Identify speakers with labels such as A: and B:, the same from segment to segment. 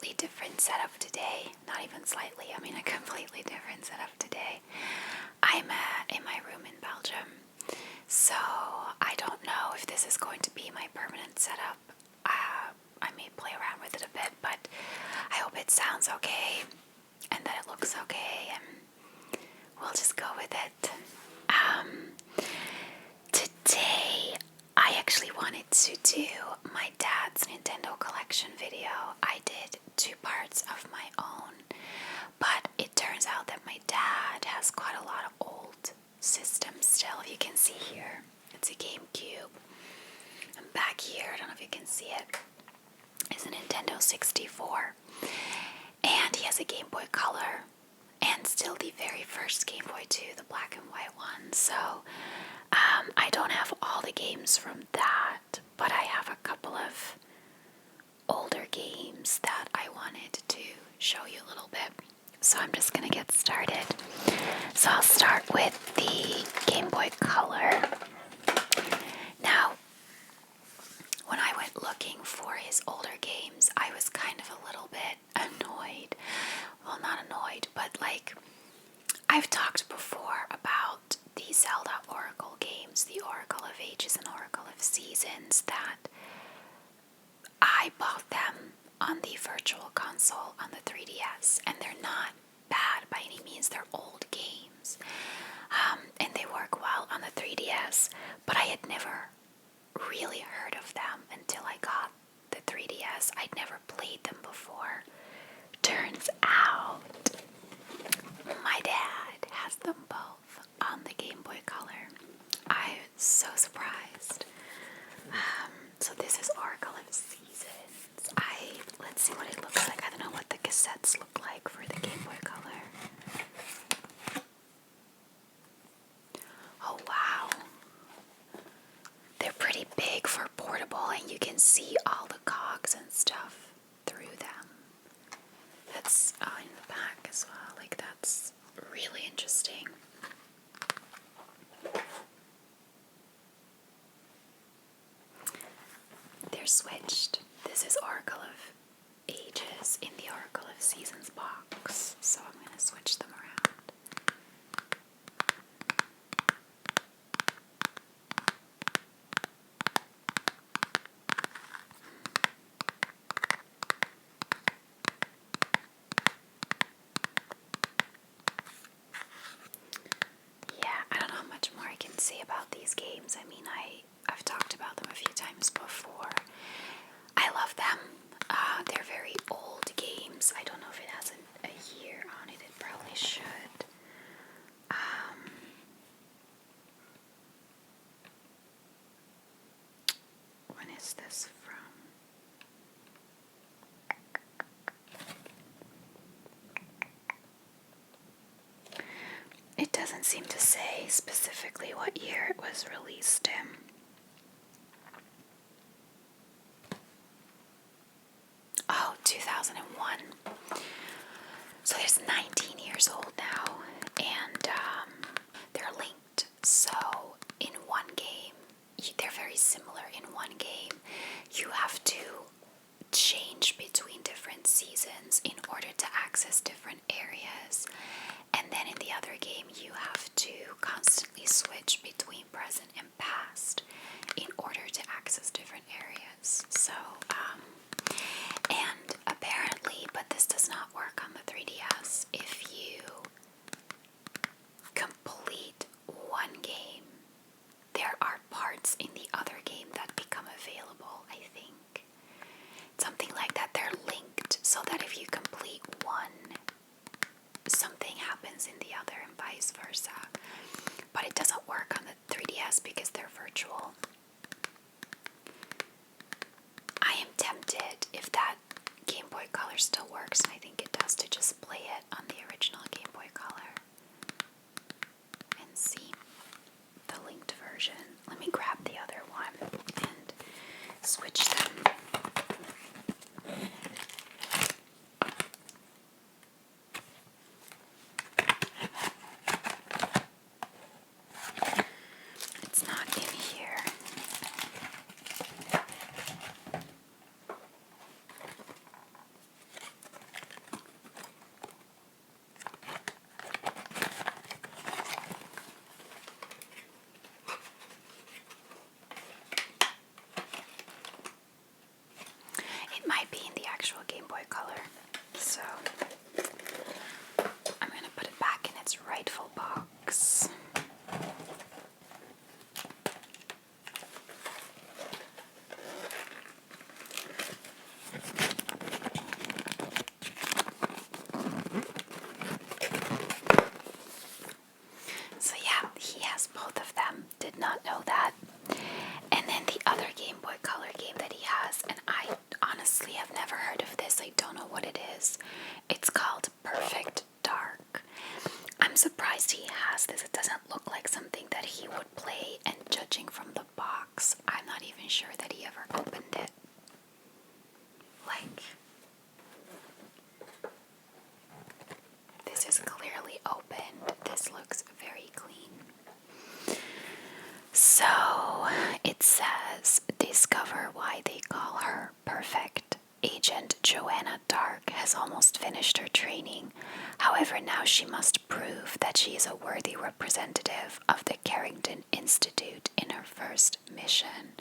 A: slightly different setup today. Not even slightly, I mean a completely different setup today. I'm in my room in Belgium, so I don't know if this is going to be my permanent setup. I may play around with it a bit, but I hope it sounds okay and that it looks okay, and we'll just go with it. Today I actually wanted to do my dad's Nintendo collection video. I did 2 parts of my own, but it turns out that my dad has quite a lot of old systems still. You can see here, it's a GameCube. And back here, I don't know if you can see it, is a Nintendo 64. And he has a Game Boy Color, and still the very first Game Boy 2, the black and white one. So I don't have all the games from that, but I have a couple of older games that I wanted to show you a little bit. So I'm just going to get started. So I'll start with the Game Boy Color. Now, when I went looking for his older games, I was kind of a little bit annoyed. Well, not annoyed, but like, I've talked before about the Zelda Oracle games, the Oracle of Ages and Oracle of Seasons, that I bought them on the Virtual Console on the 3DS, and they're not bad by any means. They're old games, and they work well on the 3DS, but I had never really heard of them until I got the 3DS. I'd never played them before. Turns out my dad has them both on the Game Boy Color. I'm so surprised. So this is Oracle of Seasons. Let's see what it looks like. I don't know what the cassettes look like for the Game Boy Color. Oh wow. They're pretty big for portable, and you can see all the cogs and stuff through them. That's in the back as well. Like, that's really interesting. They're switched. This is Oracle of Ages in the Oracle of Seasons box, so I'm going to switch them around. Yeah, I don't know how much more I can say about these games. I mean, I've talked about them a few times before. I love them. They're very old games. I don't know if it has a year on it. It probably should. When is this from? It doesn't seem to say specifically what year it was released in. Oh, 2001. So there's 19 years old now, and they're linked. So in one game, they're very similar. In one game, you have to change between different seasons in order to access different areas. And then in the other game, you have to constantly switch between present and past in order to access different areas. So, and apparently, but this does not work on the 3DS, if you complete one game, there are parts in the other game that become available, I think. Something like that. They're linked so that if you complete one, something happens in the other and vice versa. But it doesn't work on the 3DS because they're virtual. what it is. It's called Perfect Dark. I'm surprised he has this. It doesn't look like something that he would play, and judging from the box, I'm not even sure that he ever opened it. Like, this is clearly opened. This looks very clean. So, it says, discover why they call her perfect. Agent Joanna Dark has almost finished her training. However, now she must prove that she is a worthy representative of the Carrington Institute in her first mission.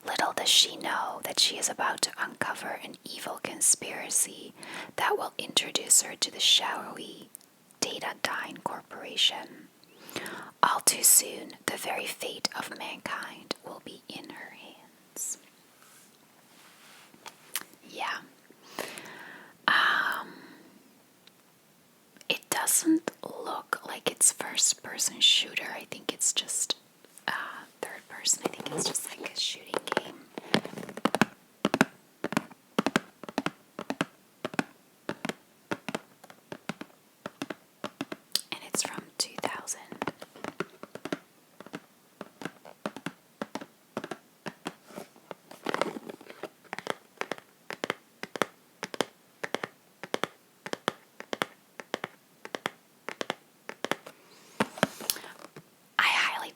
A: Little does she know that she is about to uncover an evil conspiracy that will introduce her to the shadowy Datadyne Corporation. All too soon, the very fate of mankind will be in her hands. Yeah. It doesn't look like it's first-person shooter. I think it's just third person. I think it's just like a shooting game. And it's from 2000.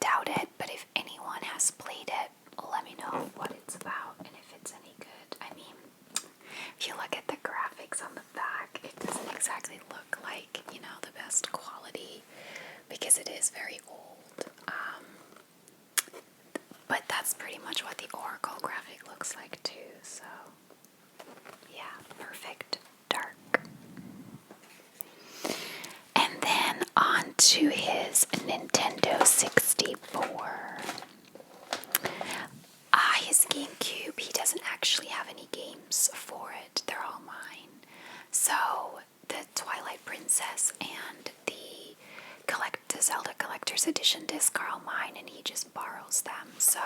A: Doubt it, but if anyone has played it, let me know what it's about and if it's any good. I mean, if you look at the graphics on the back, it doesn't exactly look like, the best quality because it is very old. But that's pretty much what the Oracle graphic looks like too, so yeah, Perfect Dark. And then on to his Nintendo 64. His GameCube, he doesn't actually have any games for it. They're all mine. So the Twilight Princess and the Zelda Collector's Edition disc are all mine, and he just borrows them. So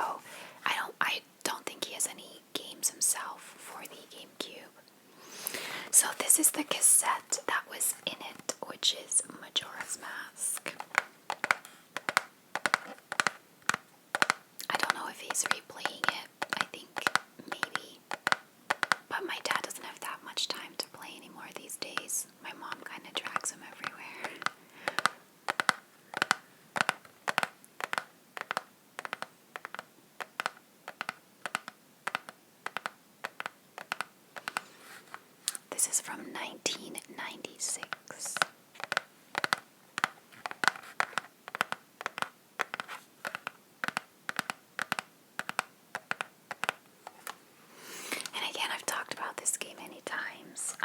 A: I don't think he has any games himself for the GameCube. So this is the cassette that was in it, which is Majora's Mask. I don't know if he's replaying it. I think maybe. But my dad doesn't have that much time to play anymore these days. My mom kind of drags him everywhere. This is from 1996. And again, I've talked about this game many times.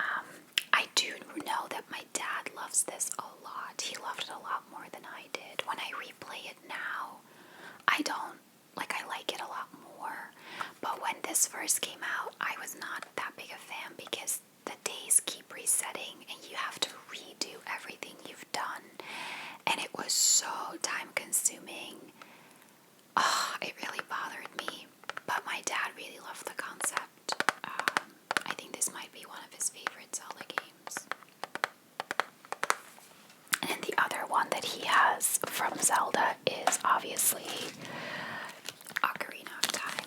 A: I do know that my dad loves this a lot. He loved it a lot more than I did. When I replay it now, I like it a lot more. But when this first came out, I was not that big a fan because the days keep resetting and you have to redo everything you've done. And it was so time consuming. Oh, it really bothered me. But my dad really loved the concept. I think this might be one of his favorite Zelda games. And then the other one that he has from Zelda is obviously Ocarina of Time.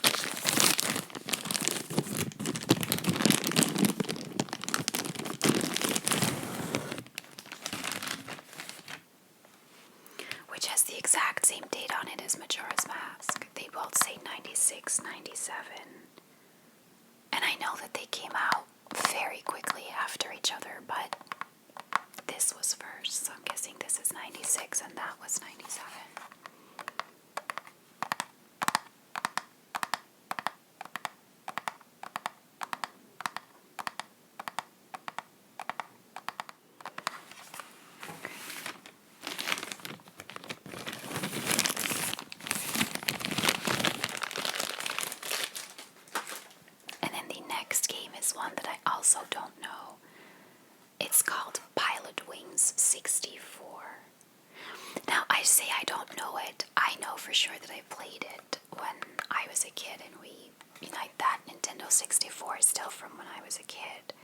A: Which has the exact same date on it as Majora's Mask. They both say 96, 97. And I know that they came out very quickly after each other, but this was first, so I'm guessing this is 96 and that was 97. One that I also don't know. It's called Pilotwings 64. Now, I say I don't know it. I know for sure that I played it when I was a kid, and that Nintendo 64 is still from when I was a kid.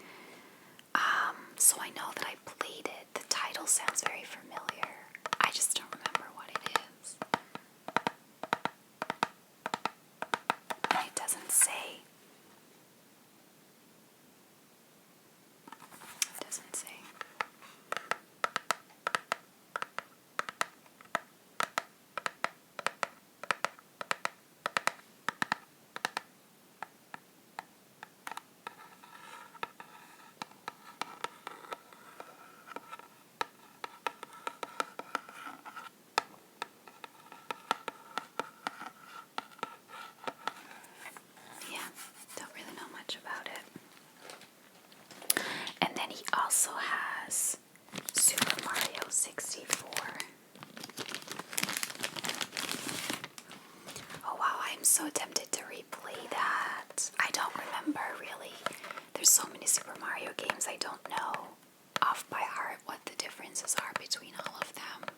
A: so I know that I played it. The title sounds very familiar. I just don't remember what it is. And it doesn't say. It doesn't say. Yeah, don't really know much about it. And then he also has Super Mario 64. Oh wow, I'm so tempted to replay that. I don't remember really. There's so many Super Mario games I don't know off by heart what the differences are between all of them.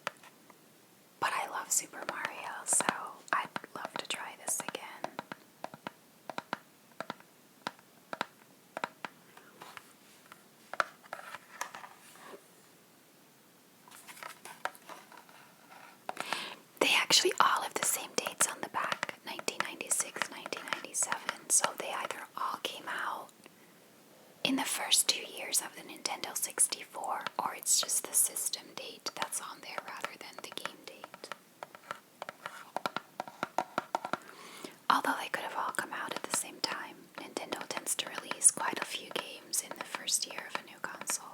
A: But I love Super Mario, so I'd love to try this again. They actually all have the same dates on the back, 1996, 1997, so they either all came out in the first 2 years of the Nintendo 64, or it's just the system date that's on there rather than the game date. Although they could have all come out at the same time, Nintendo tends to release quite a few games in the first year of a new console.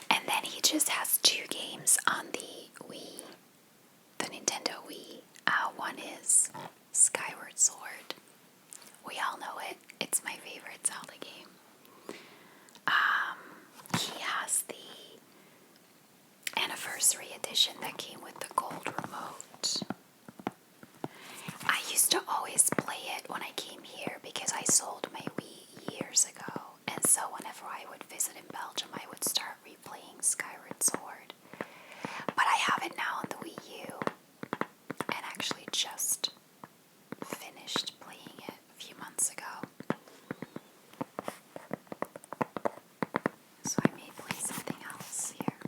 A: And then he just has 2 games on the Wii, the Nintendo Wii. One is Skyward Sword. We all know it. It's my favorite Zelda game. He has the anniversary edition that came with the gold remote. I used to always play it when I came here because I sold my Wii years ago. And so whenever I would visit in Belgium, I would start replaying Skyward Sword. But I have it now on the Wii U, and actually just finished playing it a few months ago. So I may play something else here.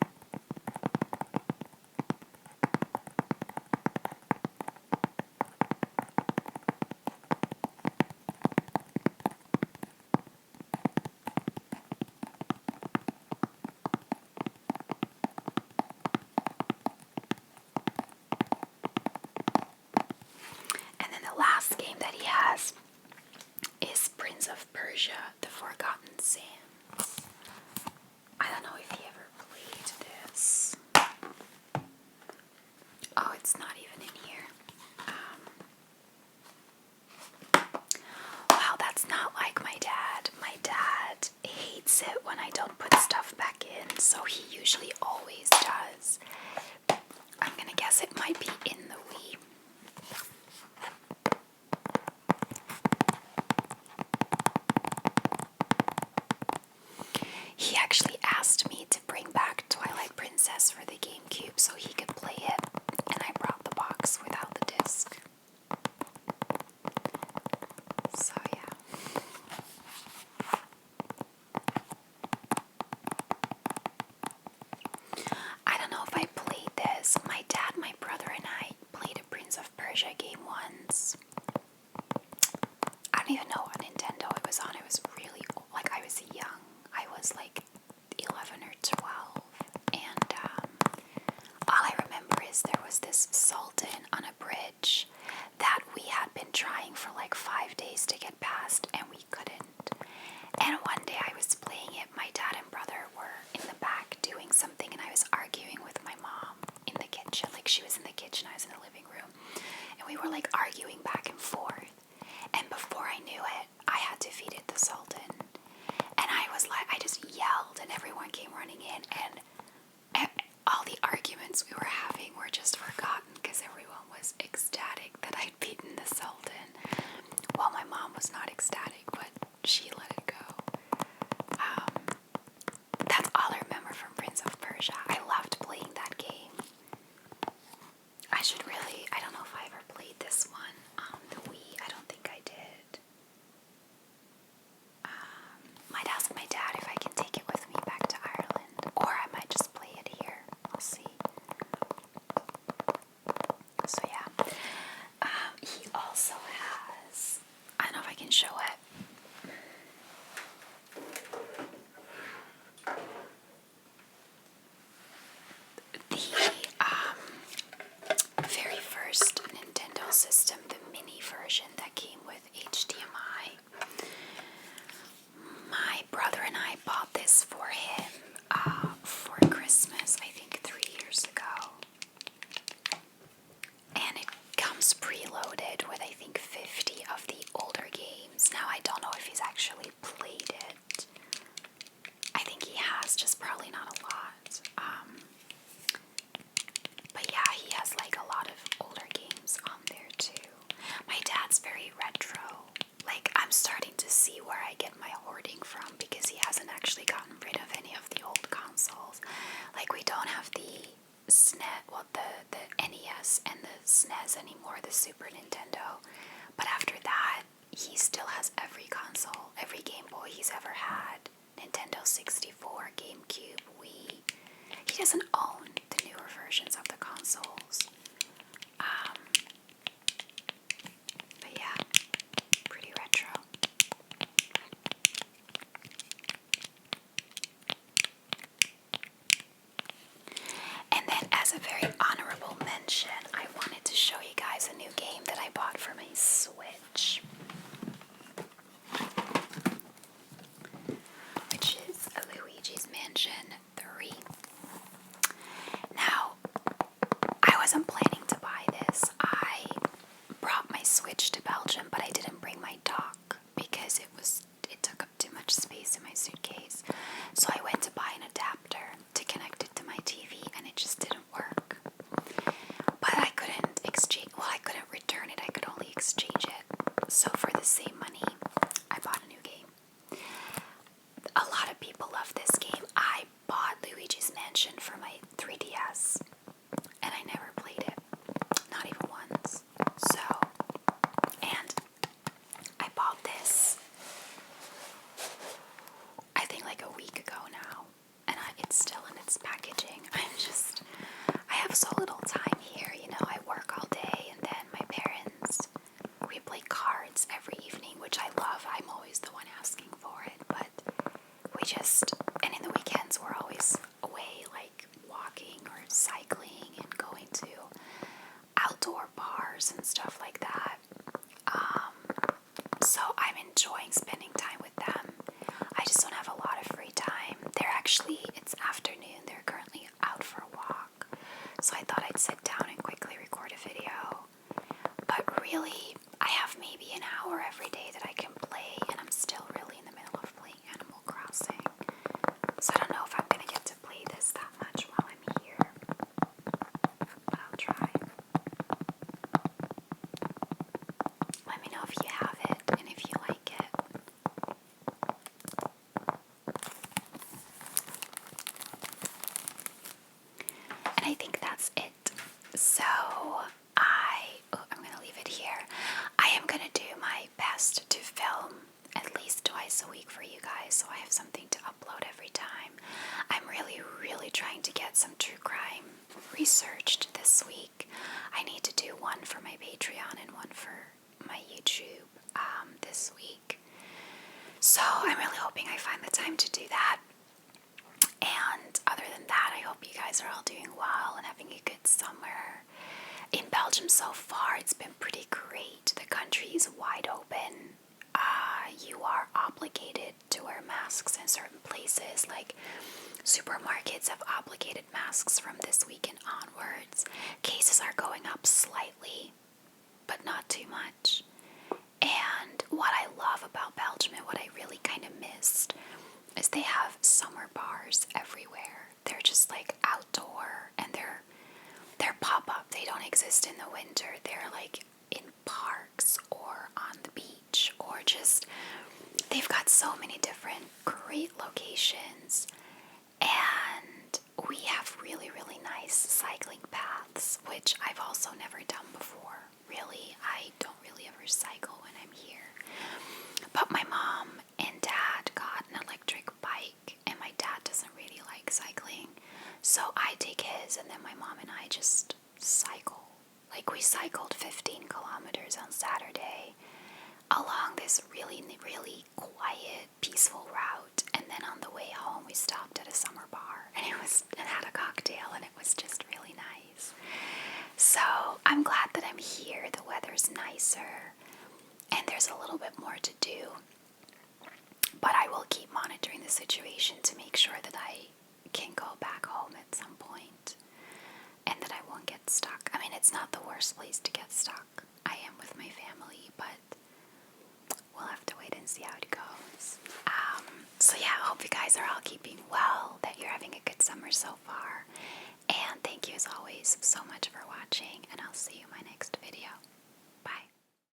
A: And then the last game that he has is Prince of Persia, The Forgotten Sands. I don't know if he ever played this. Oh, it's not even in here. Wow, that's not like my dad. My dad hates it when I don't put stuff back in, so he usually always does. I'm gonna guess it might be in the Wii. He actually asked me to bring back Twilight Princess for the GameCube so he could play it, and I brought the box without the disc. So yeah. I don't know if I played this. My dad, my brother, and I played a Prince of Persia game once. I don't even know what Nintendo it was on. It was really old. Like, I was young. I was like 11 or 12. And all I remember is there was this sultan on a bridge that we had been trying for like 5 days to get past, and we couldn't. And one day I was playing it. My dad and brother were in the back doing something, and I was arguing with my mom in the kitchen. Like, she was in the kitchen, I was in the living room. And we were like arguing back and forth. And before I knew it, I had defeated the sultan. And I was like, I just yelled, and everyone came running in, and all the arguments we were having were just forgotten because everyone was ecstatic that I'd beaten the sultan. Well, my mom was not ecstatic, but she let it go. mini version that came with HDMI. My brother and I bought this for him for Christmas, I think 3 years ago. And it comes preloaded with, I think, 50 of the older games. Now, I don't know if he's actually played it. I think he has, just probably not a lot. But yeah, he has like a lot of older games on there too. My dad's very retro. Like, I'm starting to see where I get my hoarding from because he hasn't actually gotten rid of any of the old consoles. Like, we don't have the SNES, well, the NES and the SNES anymore, the Super Nintendo. But after that, he still has every console, every Game Boy he's ever had. Nintendo 64, GameCube, Wii. He doesn't own the newer versions of the consoles. But yeah, pretty retro. And then as a very honorable mention, I wanted to show you guys a new game that I bought for my Switch. Which is Luigi's Mansion 3. Now, I wasn't planning to buy this. I brought my Switch to Belgium, but I didn't bring my dock because it took up too much space in my suitcase. So I went to buy an adapter to connect it to my TV, and it just didn't work. But I couldn't return it. I could only exchange it. So for the same money, I bought a new game. A lot of people love this game. I bought Luigi's Mansion for my 3DS, and I never played it. Not even once. So, and I bought this, I think like a week ago now, and it's still in its packaging. I have so little time here, you know, I work all day, and then my parents, we play cards every evening, which I love. I'm always the one asking for it, but and in the weekends we're always away, like walking or cycling and going to outdoor bars and stuff like that. So I'm enjoying spending time with them. I just don't have a lot of free time. It's afternoon, they're currently out for a walk. So I thought I'd sit down and quickly record a video. But really, I have maybe an hour every day that I can play, and I'm still really in the middle of playing Animal Crossing. So I don't know if I'm going to get to play this that much while I'm here. But I'll try. Let me know if you have it and if you like it. And I think that's it. So I'm going to leave it here. I am going to do my best to film at least twice a week for you guys, so I have something to upload every time. I'm really, really trying to get some true crime researched this week. I need to do one for my Patreon and one for my YouTube this week. So I'm really hoping I find the time to do that. And other than that, I hope you guys are all doing well and having a good summer. In Belgium so far, it's been pretty great. The country is wide open. You are obligated to wear masks in certain places, like supermarkets have obligated masks from this weekend onwards. Cases are going up slightly, but not too much. And what I love about Belgium and what I really kind of missed is they have summer bars everywhere. They're just like outdoor, and they're pop-up. They don't exist in the winter. They're like in parks or on the beach, or just, they've got so many different great locations. And we have really, really nice cycling paths, which I've also never done before. Really, I don't really ever cycle when I'm here. But my mom and dad got an electric bike, and my dad doesn't really like cycling. So I take his, and then my mom and I just cycle. Like, we cycled 15 kilometers on Saturday along this really, really quiet, peaceful route. And then on the way home, we stopped at a summer bar, and had a cocktail, and it was just really nice. So I'm glad that I'm here. The weather's nicer and there's a little bit more to do. But I will keep monitoring the situation to make sure that I can go back home at some point and that I won't get stuck. I mean, it's not the worst place to get stuck. I am with my family, but we'll have to wait and see how it goes. So yeah, I hope you guys are all keeping well, that you're having a good summer so far. And thank you as always so much for watching, and I'll see you in my next video.